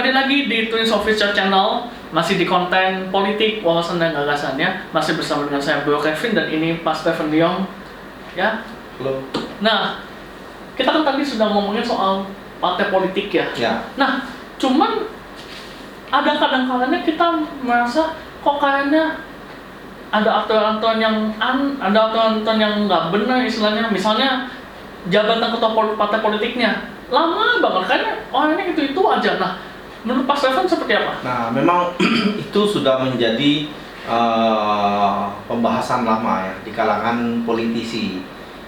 kembali lagi di Twins Official Channel, masih di konten politik, wawasan dan gagasannya. Masih bersama dengan saya Boyo Kevin dan ini Pak Stephen Diong. Ya. Halo. Nah, kita kan tadi sudah ngomongin soal partai politik ya. Ya. Nah, cuman ada kadang-kadangnya kita merasa kok kayaknya ada aturan-aturan yang nggak benar istilahnya. Misalnya jabatan ketua partai politiknya lama banget, kayaknya ini itu aja. Nah, menurut Pak Stephen seperti apa? Nah, memang itu sudah menjadi pembahasan lama ya di kalangan politisi.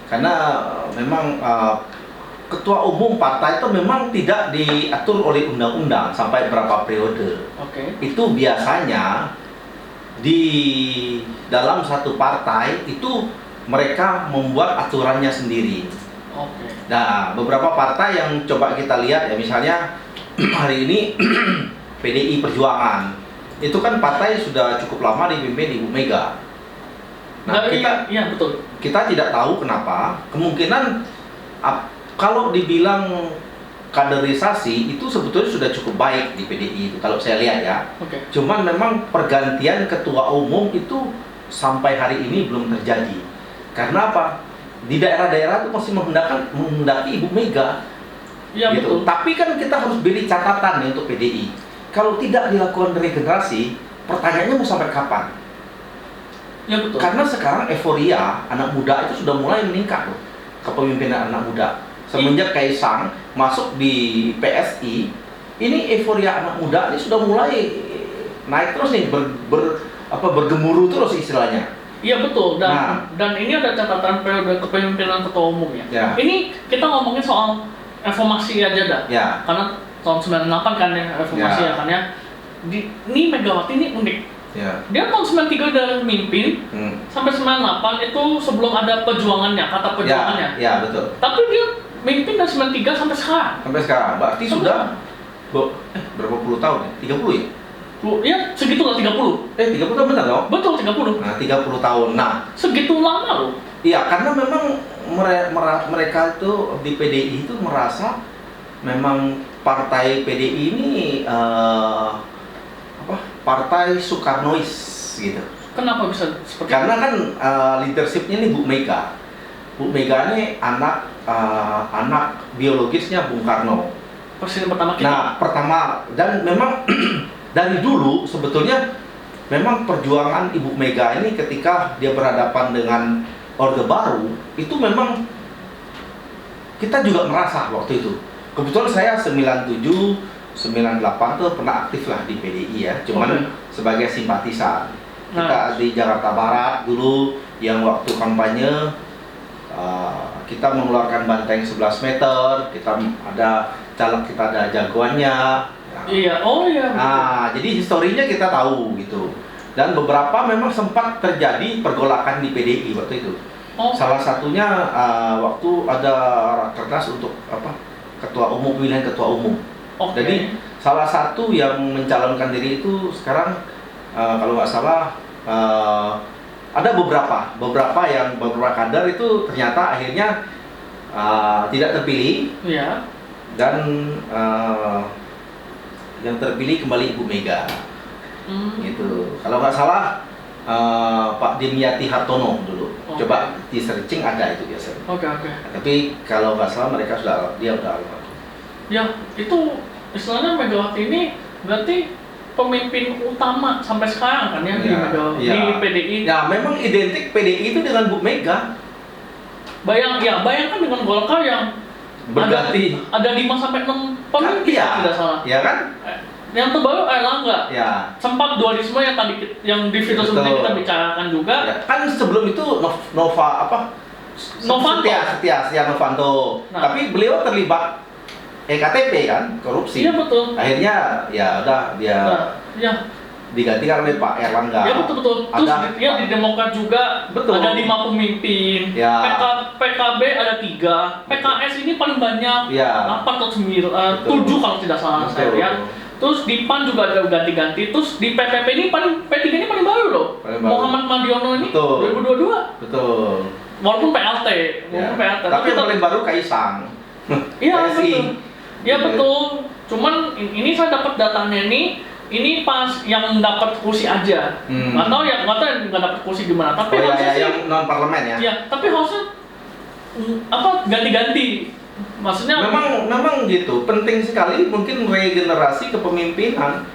Karena memang ketua umum partai itu memang tidak diatur oleh undang-undang sampai berapa periode. Oke. Itu biasanya di dalam satu partai itu mereka membuat aturannya sendiri. Oke. Nah, beberapa partai yang coba kita lihat ya, misalnya hari ini PDI Perjuangan itu kan partai sudah cukup lama dipimpin Ibu Mega. Nah, iya betul. Kita tidak tahu kenapa, kemungkinan kalau dibilang kaderisasi itu sebetulnya sudah cukup baik di PDI itu kalau saya lihat ya. Oke. Cuman memang pergantian ketua umum itu sampai hari ini belum terjadi. Karena apa? Di daerah-daerah itu masih menghendaki Ibu Mega. Iya Gitu. betul. Tapi kan kita harus beri catatan ya untuk PDI. Kalau tidak dilakukan regenerasi, pertanyaannya mau sampai kapan? Iya betul. Karena sekarang euforia anak muda itu sudah mulai meningkat loh, kepemimpinan anak muda. Semenjak Kaisang masuk di PSI, ini euforia anak muda ini sudah mulai naik terus nih, bergemuruh terus istilahnya. Iya betul, dan ini ada catatan periode kepemimpinan ketua umum ya. Ya. Ini kita ngomongin soal reformasi aja dah. Ya. Karena tahun 98 kan ya reformasi ya kan ya. Ini Megawati ini unik. Ya. Dia tahun 93 udah mimpin, sampai 98 itu sebelum ada perjuangannya, kata perjuangannya. Ya, betul. Tapi dia mimpin dari 93 sampai sekarang. Sampai sekarang, berarti sudah berapa puluh tahun ya? 30 ya? Ya, segitulah 30. 30 tahun benar dong? Betul, 30. Nah, 30 tahun. Nah, segitu lama loh. iya, karena memang mereka itu di PDI itu merasa memang partai PDI ini partai Soekarnois gitu. Kenapa bisa seperti Karena kan leadershipnya ini Bu Mega. Bu Mega ini anak biologisnya Bung Karno. Presiden pertama kita. Nah, pertama, dan memang dari dulu sebetulnya memang perjuangan Ibu Mega ini ketika dia berhadapan dengan Orde Baru itu memang kita juga merasa waktu itu. Kebetulan saya 97, 98 tuh pernah aktif lah di PDI ya, cuman sebagai simpatisan. Kita di Jakarta Barat dulu yang waktu kampanye kita mengeluarkan banteng 11 meter, kita ada caleg, kita ada jagoannya. Iya, iya. Nah, jadi historinya kita tahu gitu. Dan beberapa memang sempat terjadi pergolakan di PDI waktu itu. Salah satunya waktu ada rakernas untuk ketua umum, pemilihan ketua umum. Jadi salah satu yang mencalonkan diri itu sekarang kalau nggak salah ada beberapa kader itu ternyata akhirnya tidak terpilih. Iya. Dan yang terpilih kembali Ibu Mega. Gitu. Kalau nggak salah Pak Dimyati Hartono dulu. Coba di searching ada itu biasanya. Oke. Tapi kalau nggak salah dia udah almarhum. Ya, itu istilahnya Megawati ini berarti pemimpin utama sampai sekarang kan ya, di PDI. Ya, memang identik PDI itu dengan Bu Mega. Bayangkan dengan Golkar yang berganti ada 5 sampai 6 pemimpin tidak salah. Iya kan? Yang terbaru Erlangga. Ya. Sempat dualisme yang di video sebelumnya kita bicarakan juga. Ya. Kan sebelum itu Novanto. Nah. Tapi beliau terlibat EKTP kan, korupsi. Iya betul. Akhirnya ya udah dia digantikan oleh Pak Erlangga. Iya betul. Terus dia di Demokrat juga ada 5 pemimpin. Ya. PKB ada 3. PKS ini paling banyak. 8 atau 9, 7 kalau tidak salah saya lihat. Terus di PAN juga ada ganti-ganti. Terus di PPP ini P3 ini paling baru loh. Muhammad Mardiono ini 2022. Betul. Walaupun PLT. Tapi yang paling baru Kaisang. Iya betul. Ya betul. Cuman ini saya dapat datanya ini pas yang dapat kursi aja. Atau yang nggak dapat kursi gimana. Tapi harusnya sih yang non parlemen ya. Iya, tapi harusnya ganti-ganti. Maksudnya Memang gitu. Penting sekali mungkin regenerasi kepemimpinan.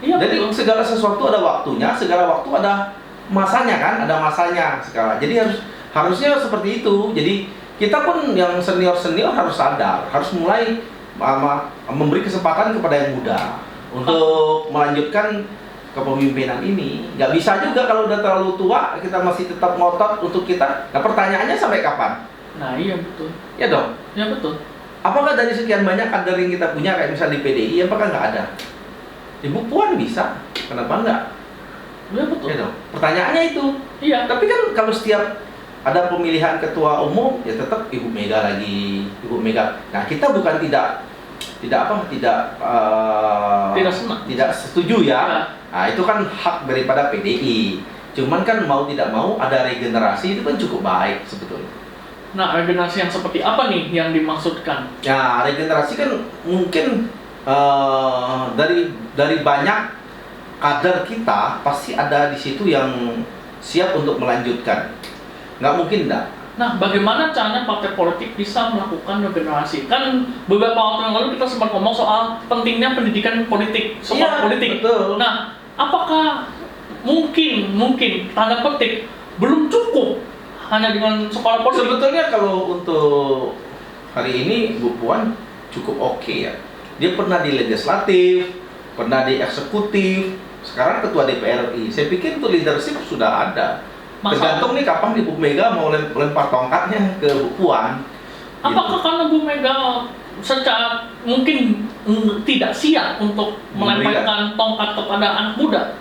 iya, Jadi betul. segala sesuatu ada waktunya, segala waktu ada masanya kan, ada masanya segala. Jadi harusnya seperti itu. Jadi kita pun yang senior harus sadar, harus mulai memberi kesempatan kepada yang muda untuk melanjutkan kepemimpinan ini. Nggak bisa juga kalau udah terlalu tua kita masih tetap ngotot untuk kita. Nah pertanyaannya sampai kapan? Nah iya betul. Ya dong. Ya betul. Apakah dari sekian banyak kader yang kita punya kayak misalnya di PDI, apakah nggak ada? Ibu Puan bisa, kenapa enggak? Ya betul. Ya dong. Pertanyaannya itu. Iya. Tapi kan kalau setiap ada pemilihan ketua umum, ya tetap Ibu Mega lagi, Ibu Mega. Nah kita bukan tidak senang. tidak setuju ya. Ya. Nah itu kan hak daripada PDI. Cuman kan mau tidak mau ada regenerasi itu kan cukup baik sebetulnya. Nah regenerasi yang seperti apa nih yang dimaksudkan? Ya regenerasi kan mungkin dari banyak kader kita pasti ada di situ yang siap untuk melanjutkan. Nggak mungkin enggak. Nah, bagaimana caranya partai politik bisa melakukan regenerasi? Kan beberapa waktu yang lalu kita sempat ngomong soal pentingnya pendidikan politik, sekolah politik. Betul. Nah, apakah mungkin tanda petik belum cukup hanya dengan sekolah politik? Sebetulnya kalau untuk hari ini Bu Puan cukup oke ya. Dia pernah di legislatif, pernah di eksekutif, sekarang ketua DPR RI. Saya pikir itu leadership sudah ada. Tergantung nih kapan Ibu Mega mau lempar tongkatnya ke Bu Puan. Apakah karena Bu Mega secara mungkin tidak siap untuk melemparkan tongkat kepada anak muda?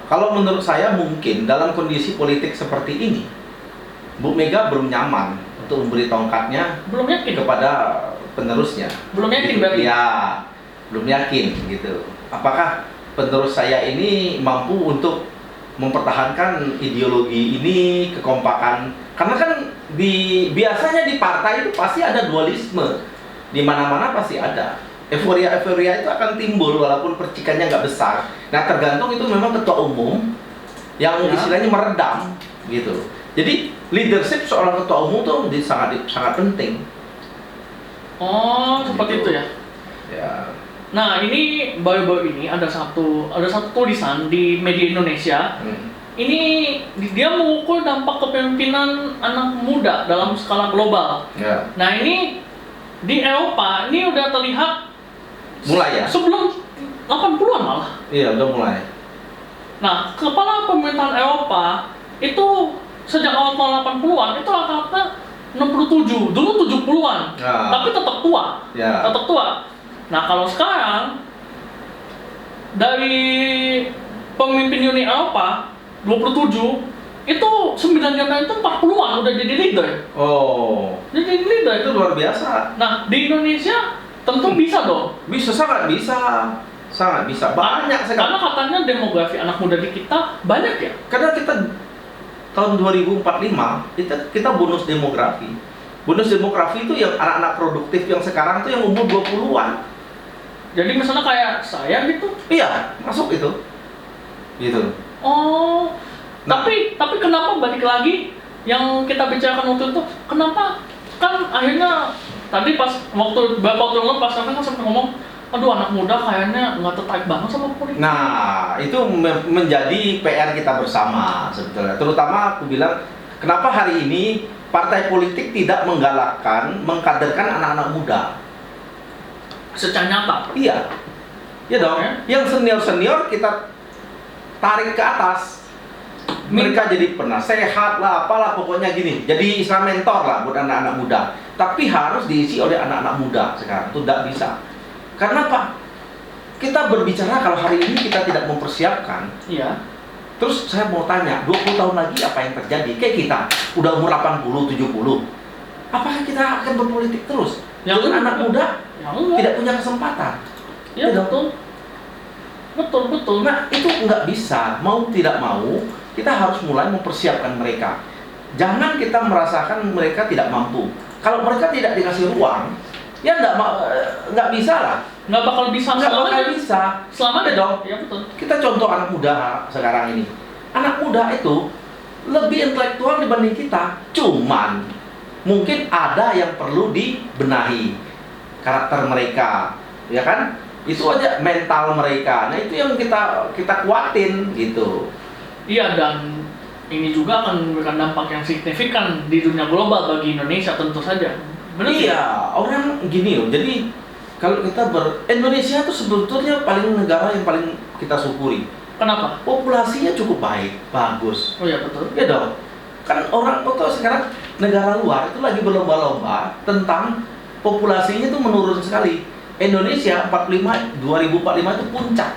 Kalau menurut saya mungkin dalam kondisi politik seperti ini, Bu Mega belum nyaman untuk memberi tongkatnya Belum yakin kepada penerusnya. Belum yakin gitu. berarti? Ya, belum yakin gitu. Apakah penerus saya ini mampu untuk mempertahankan ideologi ini, kekompakan? Karena kan biasanya di partai itu pasti ada dualisme. Di mana-mana pasti ada. Euforia itu akan timbul walaupun percikannya nggak besar. Nah, tergantung itu memang ketua umum yang istilahnya meredam gitu. Jadi leadership seorang ketua umum tuh sangat penting. Oh, seperti itu ya. Ya. Nah, ini baru-baru ini ada satu tulisan di media Indonesia. Ini dia mengukur dampak kepemimpinan anak muda dalam skala global. Ya. Nah, ini di Eropa ini udah terlihat Mulai ya? sebelum 80-an malah. Iya, udah mulai. Nah, kepala pemerintahan Eropa itu sejak awal tahun 80-an itu rata-rata 67, dulu 70-an. Ya. Tapi tetap tua. Ya. Tetap tua. Nah, kalau sekarang dari pemimpin Uni Eropa 27 itu 9 juta itu 40-an udah jadi leader. Oh, Jadi leader itu luar biasa. Nah, di Indonesia tentu bisa dong. Bisa, sangat bisa. Sangat bisa. Banyak sekali. Karena katanya demografi anak muda di kita banyak ya. Karena kita tahun 2045 kita bonus demografi. Bonus demografi itu yang anak-anak produktif yang sekarang tuh yang umur 20-an. Jadi misalnya kayak saya gitu. Iya, masuk itu. Gitu. Oh. Nah. Tapi kenapa balik lagi yang kita bicarakan waktu itu? Kenapa kan akhirnya tadi pas beberapa waktu lalu pas kan sempat ngomong, aduh anak muda kayaknya nggak tertarik banget sama politik. Nah, itu menjadi PR kita bersama sebetulnya. Terutama aku bilang, kenapa hari ini partai politik tidak mengkaderkan anak-anak muda? Secara nyata. Iya. Iya dong. Yang senior kita tarik ke atas. Mereka jadi penasehat lah, apalah pokoknya gini. Jadi istilah mentor lah buat anak-anak muda. Tapi harus diisi oleh anak-anak muda sekarang. Itu tidak bisa. Karena apa? Kita berbicara kalau hari ini kita tidak mempersiapkan. Iya. Terus saya mau tanya, 20 tahun lagi apa yang terjadi? Kayak kita, udah umur 80, 70. Apakah kita akan berpolitik terus? Dengan anak muda tidak punya kesempatan. Ya betul. Betul. Nah, itu nggak bisa. Mau tidak mau, kita harus mulai mempersiapkan mereka. Jangan kita merasakan mereka tidak mampu. Kalau mereka tidak dikasih ruang, ya nggak bisa lah. nggak bakal bisa Nggak bakal selamanya. bisa. Selamanya Iya dong. Ya betul. Kita contoh anak muda sekarang ini. Anak muda itu lebih intelektual dibanding kita. Cuman mungkin ada yang perlu dibenahi karakter mereka, ya kan? Itu aja mental mereka. Nah itu yang kita kuatin gitu. Iya, dan ini juga akan memberikan dampak yang signifikan di dunia global bagi Indonesia tentu saja. Benar Iya, tidak? orang gini loh. Jadi kalau kita Indonesia itu sebetulnya negara yang paling kita syukuri. Kenapa? Populasinya cukup baik, bagus. Oh ya betul. Ya dong. Kan orang foto sekarang negara luar itu lagi berlomba-lomba tentang populasinya itu menurun sekali. Indonesia 2045 itu puncak.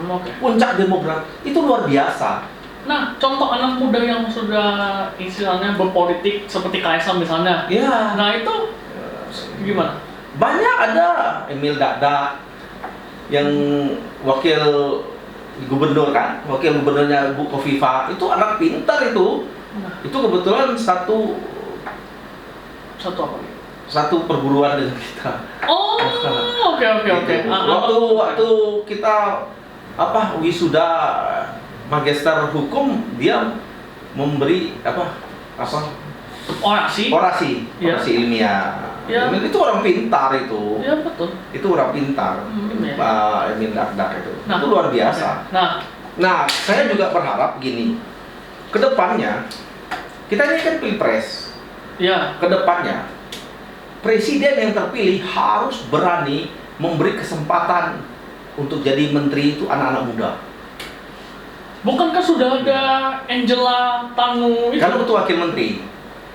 Oke. Puncak demografi itu luar biasa. Nah, contoh anak muda yang sudah istilahnya berpolitik seperti Kaisang misalnya. Ya, Nah itu gimana? banyak ada Emil Dardak yang wakil gubernur kan, wakil gubernurnya Bu Kofifa itu anak pintar itu. Nah, Itu kebetulan satu apa? perguruan dengan kita. Oh, oke. Gitu. Waktu kita wisuda magister hukum, dia memberi Orasi. orasi Iya. ilmiah. Iya. Itu orang pintar itu. Ya betul. Itu orang pintar. Iya. Pak Emil Dardak itu. Nah, Itu luar biasa. Nah, saya juga berharap gini. Kedepannya kita ini kan pilpres. Ya. Kedepannya presiden yang terpilih harus berani memberi kesempatan untuk jadi menteri itu anak-anak muda. Bukankah sudah ada Angela Tanu itu? Kalau itu wakil menteri.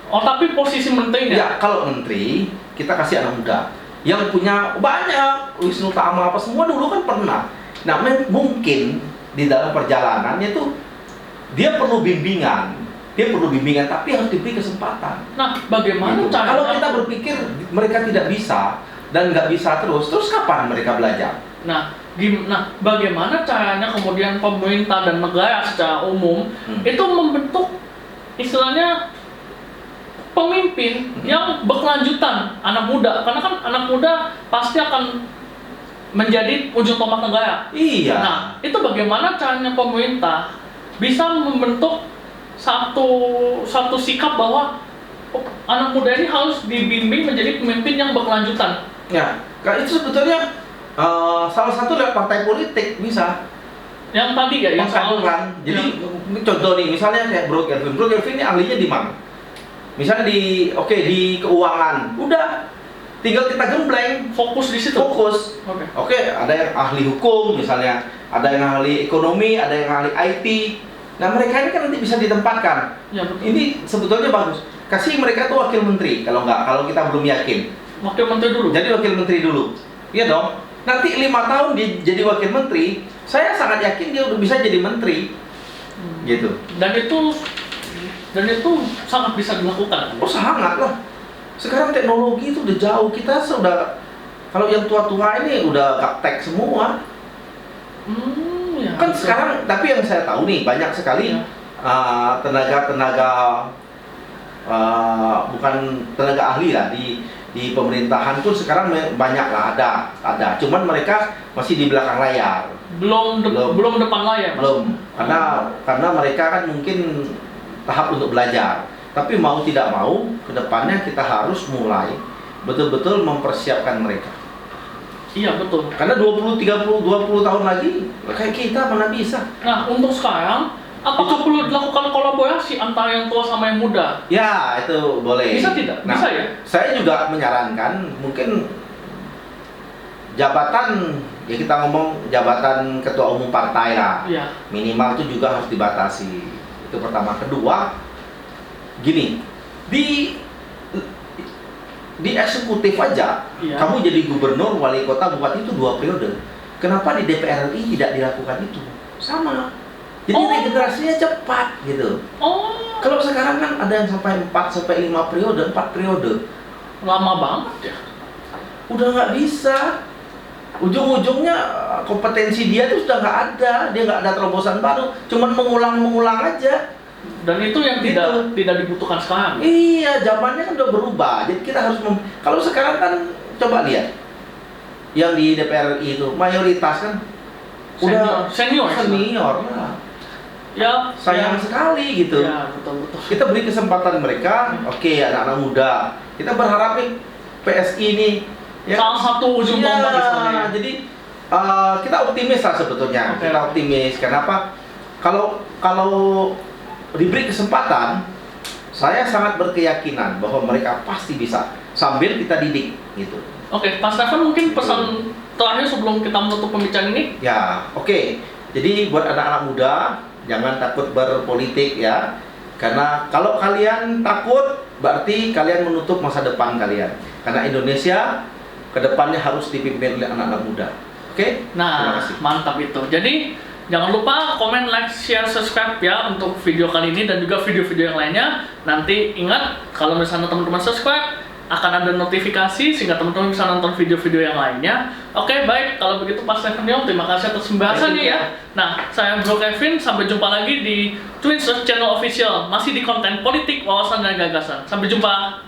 Oh, tapi posisi menterinya? Ya, kalau menteri kita kasih anak muda yang punya banyak Wisnu Tama apa semua dulu kan pernah. Nah, mungkin di dalam perjalanannya itu dia perlu bimbingan. Tapi harus diberi kesempatan. Nah, bagaimana Gitu. caranya? Kalau kita berpikir mereka tidak bisa dan nggak bisa terus kapan mereka belajar? Nah, bagaimana caranya kemudian pemerintah dan negara secara umum itu membentuk istilahnya pemimpin yang berkelanjutan anak muda, karena kan anak muda pasti akan menjadi ujung tombak negara. Iya. Nah, itu bagaimana caranya pemerintah bisa membentuk satu sikap bahwa anak muda ini harus dibimbing menjadi pemimpin yang berkelanjutan. Ya, itu sebetulnya salah satu lewat partai politik bisa. Yang tadi ya, yang soal Jadi contoh nih, misalnya kayak Bro Kelvin ini ahlinya di mana? Misalnya di keuangan, udah tinggal kita gembleng, fokus di situ. fokus. Oke, ada yang ahli hukum misalnya, ada yang ahli ekonomi, ada yang ahli IT. Nah mereka ini kan nanti bisa ditempatkan. Ya, betul. Ini sebetulnya bagus. Kasih mereka tuh wakil menteri kalau kita belum yakin. Wakil menteri dulu. Jadi wakil menteri dulu. Iya dong. Nanti 5 tahun dia jadi wakil menteri, saya sangat yakin dia udah bisa jadi menteri. Gitu. Dan itu sangat bisa dilakukan. Oh sangat lah. Sekarang teknologi itu udah jauh. Kita sudah, kalau yang tua-tua ini udah gaptek semua. Ya, Kan betul. sekarang, tapi yang saya tahu nih banyak sekali Ya. tenaga bukan tenaga ahli lah di pemerintahan pun sekarang banyak lah ada. Cuman mereka masih di belakang layar. Belum depan layar. Belum. Karena mereka kan mungkin tahap untuk belajar. Tapi mau tidak mau, kedepannya kita harus mulai betul-betul mempersiapkan mereka. Iya betul. Karena 20 tahun lagi kayak kita mana bisa. Nah untuk sekarang, apakah perlu dilakukan kolaborasi antara yang tua sama yang muda? Ya, itu boleh. Bisa tidak? Nah, Bisa ya? Saya juga menyarankan mungkin jabatan, ya kita ngomong jabatan ketua umum partai lah. Iya. Minimal itu juga harus dibatasi. Itu pertama. Kedua, gini, di eksekutif aja, Iya. kamu jadi gubernur, wali kota, bupati itu 2 periode. Kenapa di DPR RI tidak dilakukan itu? Sama. Jadi regenerasinya cepat gitu. Oh, Kalau sekarang kan ada yang sampai 4-5 periode, 4 periode. lama banget ya. Udah nggak bisa. Ujung-ujungnya kompetensi dia tuh sudah nggak ada. Dia nggak ada terobosan baru. Cuman mengulang aja. Dan itu yang Gitu. tidak dibutuhkan sekarang. Iya, zamannya kan udah berubah. Jadi kita harus kalau sekarang kan coba lihat. yang di DPR RI itu mayoritas kan udah senior. Nah, Ya, sayang ya. sekali gitu. Ya, betul. Kita beri kesempatan mereka, oke, anak-anak muda. Kita berharap nih PSI ini ya, Salah satu ujung tombak di sana ya. Jadi kita optimis lah sebetulnya. Oke. Kita optimis. Kenapa? Kalau diberi kesempatan, saya sangat berkeyakinan bahwa mereka pasti bisa sambil kita didik gitu. Oke, Pak Stefan mungkin pesan terakhir sebelum kita menutup pembicaraan ini. Ya, oke. Jadi buat anak-anak muda, jangan takut berpolitik ya. Karena kalau kalian takut, berarti kalian menutup masa depan kalian. Karena Indonesia kedepannya harus dipimpin oleh anak-anak muda. Oke? Terima Nah, kasih. mantap itu. Jadi, jangan lupa komen, like, share, subscribe ya untuk video kali ini dan juga video-video yang lainnya. Nanti ingat, kalau misalnya teman-teman subscribe, akan ada notifikasi sehingga teman-teman bisa nonton video-video yang lainnya. Oke, baik. Kalau begitu Pak Stefan Yong, terima kasih atas pembahasannya ya. Nah, saya Bro Kevin. Sampai jumpa lagi di Twin Search Channel Official. Masih di konten politik, wawasan, dan gagasan. Sampai jumpa.